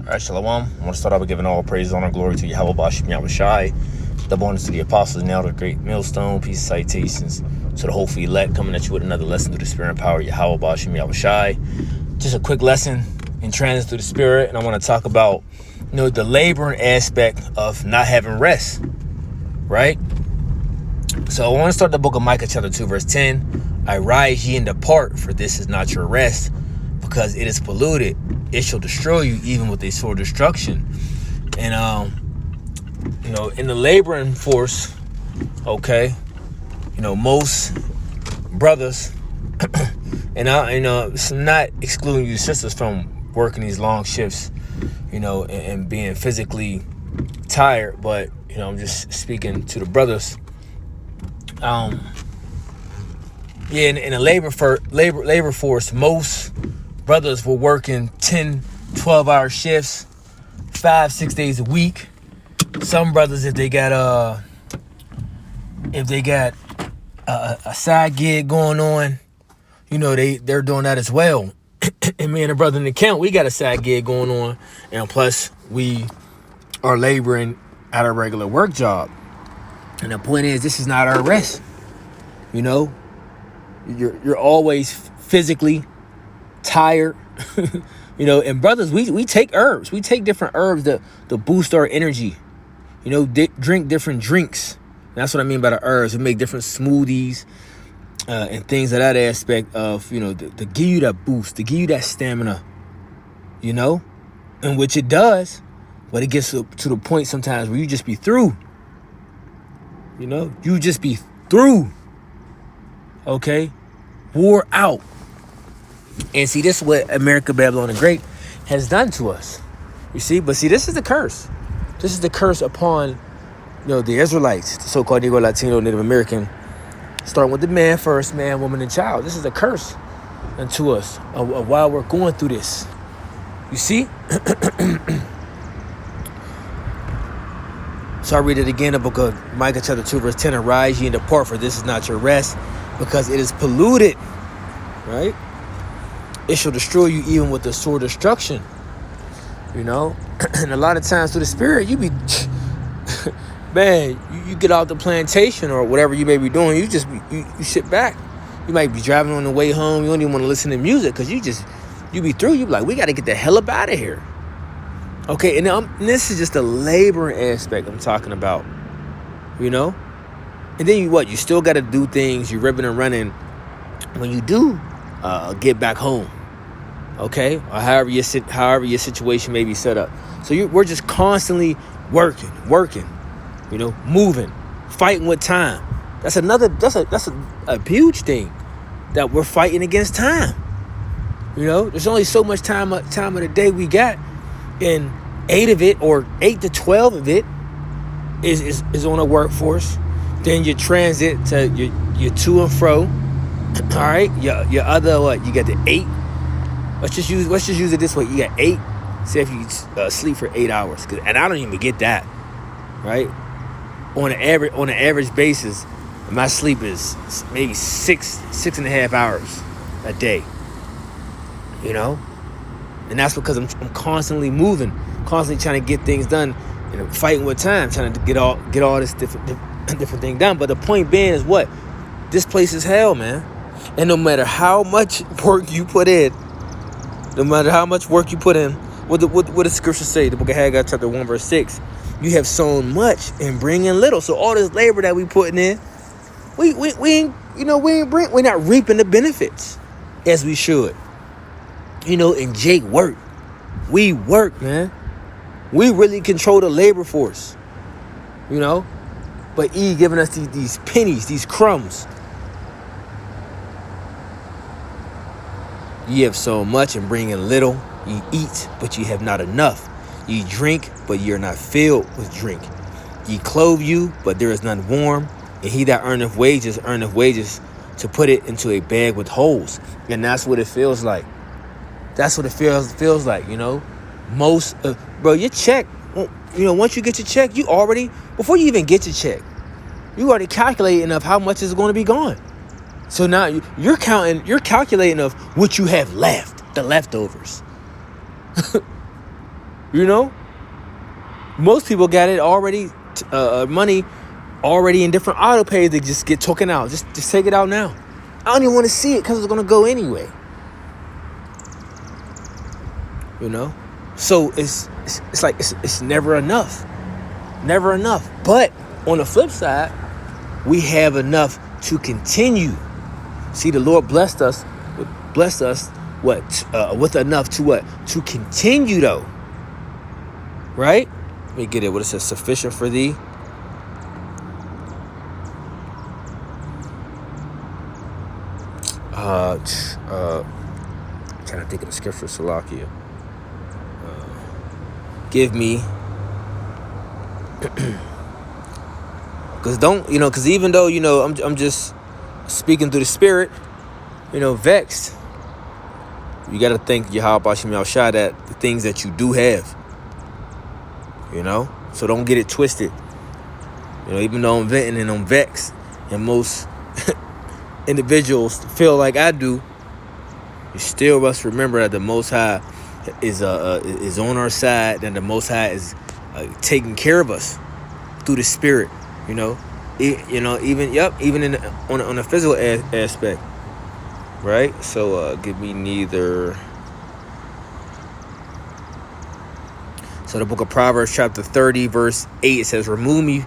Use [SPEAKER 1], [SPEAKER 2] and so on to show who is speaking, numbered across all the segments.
[SPEAKER 1] All right, Shalom. I want to start out by giving all praise, honor, glory to Yahweh Bashim Yahweh Shai, double honors to the apostles, now the great millstone, peace, citations to the hopeful elect, coming at you with another lesson through the spirit and power of Yahweh Bashim Yahweh Shai. Just a quick lesson in transit through the spirit, and I want to talk about, the laboring aspect of not having rest, right? So I want to start the book of Micah chapter 2, verse 10. I rise ye and depart, for this is not your rest, because it is polluted. It shall destroy you even with a sore destruction. And, in the laboring force, okay, most brothers, and it's not excluding you sisters from working these long shifts, and being physically tired, but, I'm just speaking to the brothers. In the labor force, most brothers were working 10, 12-hour shifts, 5-6 days a week. Some brothers, if they got a side gig going on, they're doing that as well. And me and a brother in the camp, we got a side gig going on, and plus we are laboring at our regular work job. And the point is, this is not our rest. You're always physically tired. And brothers, we take herbs. We take different herbs to boost our energy. Drink different drinks. That's what I mean by the herbs. We make different smoothies and things of that aspect of, to give you that boost, to give you that stamina, and which it does, but it gets to the point sometimes where you just be through. You just be through. Okay? Wore out. And see, this is what America, Babylon the Great has done to us. You see? But see, this is the curse. This is the curse upon, the Israelites, the so-called Negro, Latino, Native American, starting with the man first, man, woman, and child. This is a curse unto us of while we're going through this. You see? So I read it again, the book of Micah chapter 2, verse 10. Arise ye and depart, for this is not your rest, because it is polluted, right? It shall destroy you even with the sore destruction, And a lot of times through the spirit, you be, man, you get out the plantation or whatever you may be doing, you just, you sit back. You might be driving on the way home, you don't even want to listen to music because you be through, you be like, we got to get the hell up out of here. Okay, and this is just the labor aspect I'm talking about, And then you still got to do things, you're ripping and running when you do get back home, okay? Or however your situation may be set up. So we're just constantly working, moving, fighting with time. That's a huge thing, that we're fighting against time. There's only so much time of the day we got. And 8 of it, or 8 to 12 of it, is on a workforce. Then your transit to your to and fro. All right, your other you got the 8. Let's just use it this way. You got 8. Say if you sleep for 8 hours, and I don't even get that, right? On an average basis, my sleep is maybe 6.5 hours a day. And that's because I'm constantly moving, constantly trying to get things done, fighting with time, trying to get all this different thing done. But the point being is what? This place is hell, man. And no matter how much work you put in, what the scriptures say, the book of Haggai chapter 1 verse 6, you have sown much and bring in little. So all this labor that we putting in, we're not reaping the benefits as we should. And Jake work. We work, man. We really control the labor force. But E giving us these pennies, these crumbs. Ye have so much and bring in little. Ye eat, but ye have not enough. Ye drink, but ye are not filled with drink. Ye clothe you, but there is none warm. And he that earneth wages to put it into a bag with holes. And that's what it feels like. That's what it feels like, Most, bro, your check, once you get your check, before you even get your check, you already calculating of how much is going to be gone. So now you're calculating of what you have left, the leftovers. You know, most people got it already, money already in different auto pays. They just get taken out. Just take it out now. I don't even want to see it because it's gonna go anyway. You know, so it's like it's never enough, never enough. But on the flip side, we have enough to continue. See, the Lord blessed us with enough to what? To continue though. Right? Let me get it. What it says, sufficient for thee. Trying to think of the scripture, Salakia. Give me, because even though I'm just speaking through the Spirit, vexed. You got to thank Yahweh Bashim Yahushua that the things that you do have. So don't get it twisted. Even though I'm venting and I'm vexed, and most individuals feel like I do, you still must remember that the Most High is on our side, and the Most High is taking care of us through the Spirit. Even on a physical aspect, right? So give me neither. So the book of Proverbs, chapter 30, verse 8, it says, remove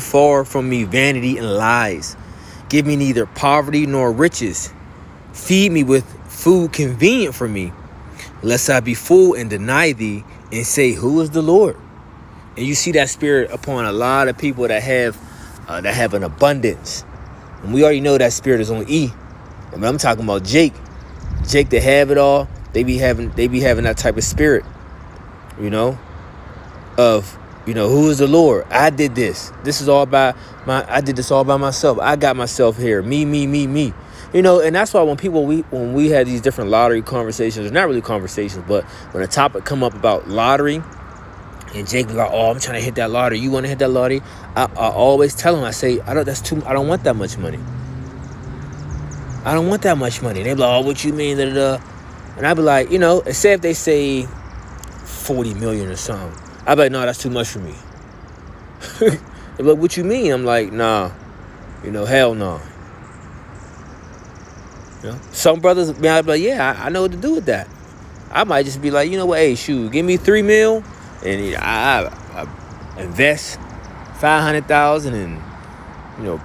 [SPEAKER 1] far from me vanity and lies. Give me neither poverty nor riches. Feed me with food convenient for me, lest I be full and deny thee and say, who is the Lord? And you see that spirit upon a lot of people that have an abundance. And we already know that spirit is on E. And I'm talking about Jake that have it all. They be having that type of spirit. Who is the Lord? I did this. I did this all by myself. I got myself here. Me. And that's why when we had these different lottery conversations, not really conversations, but when a topic come up about lottery, and Jake be like, I'm trying to hit that lottery. You want to hit that lottery? I always tell him, I say, I don't want that much money. I don't want that much money. They be like, what you mean? And I be like, say if they say 40 million or something. I be like, no, that's too much for me. They be like, what you mean? I'm like, nah, hell no. Some brothers be like, yeah, I know what to do with that. I might just be like, hey, shoot, give me 3 mil, and I invest 500,000 and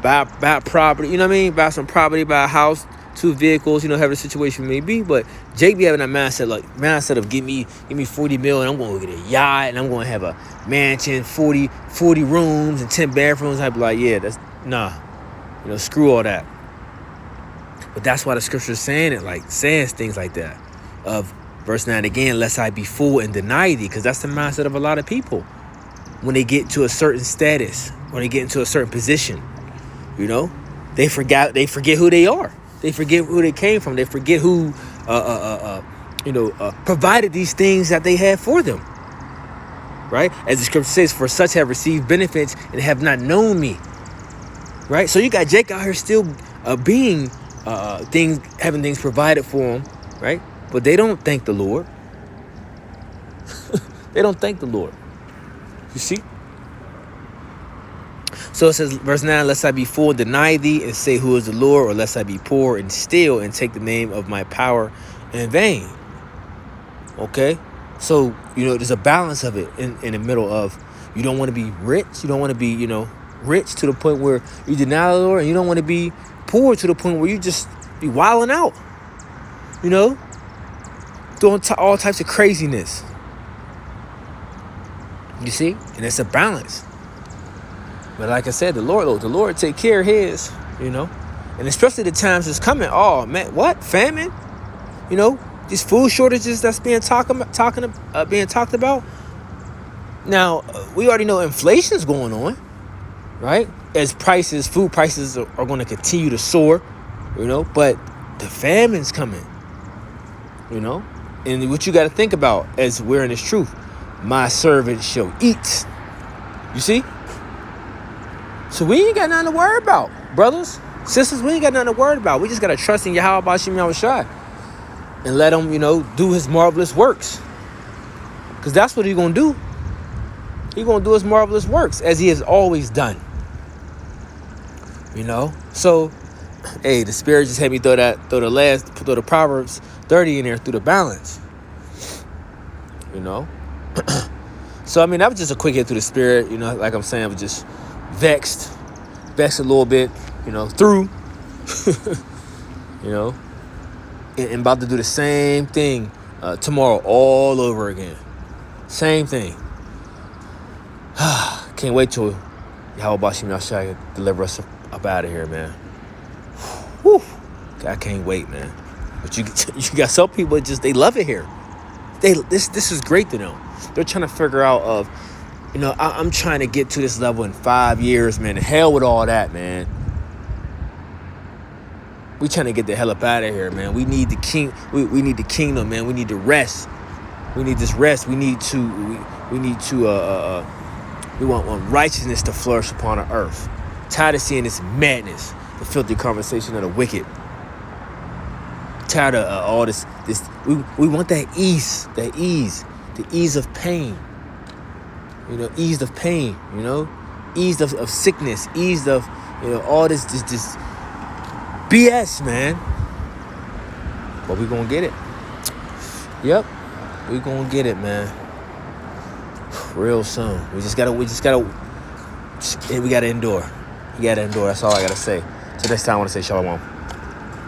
[SPEAKER 1] buy property. Buy some property, buy a house, 2 vehicles. However the situation may be. But Jake be having that mindset of give me 40 mil, and I'm going to get a yacht, and I'm going to have a mansion, 40 rooms and 10 bathrooms. I'd be like, yeah, that's nah, screw all that. But that's why the scripture is saying things like that. Of verse 9 again, lest I be full and deny thee, because that's the mindset of a lot of people when they get to a certain status, when they get into a certain position. They forget who they are. They forget who they came from. They forget who provided these things that they had for them. Right? As the scripture says, for such have received benefits and have not known me. Right? So you got Jake out here still having things provided for him, right? But they don't thank the Lord. They don't thank the Lord. You see? So it says, verse 9, lest I be full, deny thee, and say, who is the Lord? Or lest I be poor and steal, and take the name of my power in vain. Okay? So, there's a balance of it in the middle of, you don't want to be rich. You don't want to be, rich to the point where you deny the Lord. And you don't want to be poor to the point where you just be wilding out. Doing all types of craziness. You see? And it's a balance. But like I said, the Lord take care of his, and especially the times that's coming. Oh man, what? Famine? These food shortages that's being talked about. Now, we already know inflation's going on, right? As food prices are going to continue to soar, but the famine's coming, and what you got to think about as we're in this truth, my servant shall eat. You see? So we ain't got nothing to worry about, brothers, sisters. We ain't got nothing to worry about. We just got to trust in Yahweh Bashim Yahushua and let him, do his marvelous works. Because that's what he's going to do. He's going to do his marvelous works as he has always done. You know? So, hey, the Spirit just had me throw the Proverbs 30 in there through the balance. You know? So, I mean, that was just a quick hit through the Spirit. You know, like I'm saying, I was just vexed a little bit, you know, through, you know, and about to do the same thing tomorrow all over again. Same thing. Can't wait till Yahweh Bashim Yashai deliver us up out of here, man. Whew. I can't wait, man. But you got some people they love it here. This is great to them. They're trying to figure out you know, I'm trying to get to this level in 5 years, man. The hell with all that, man. We trying to get the hell up out of here, man. We need the king. We need the kingdom, man. We need to rest. We need this rest. We want righteousness to flourish upon the earth. Tired of seeing this madness, the filthy conversation of the wicked. Tired of all this. We want that ease, the ease of pain. You know, ease of pain. You know, ease of sickness, ease of, you know, all this BS, man. But we gonna get it. Yep, we gonna get it, man. Real soon. We gotta endure. You gotta endure. That's all I gotta say. So next time I want to say shalom.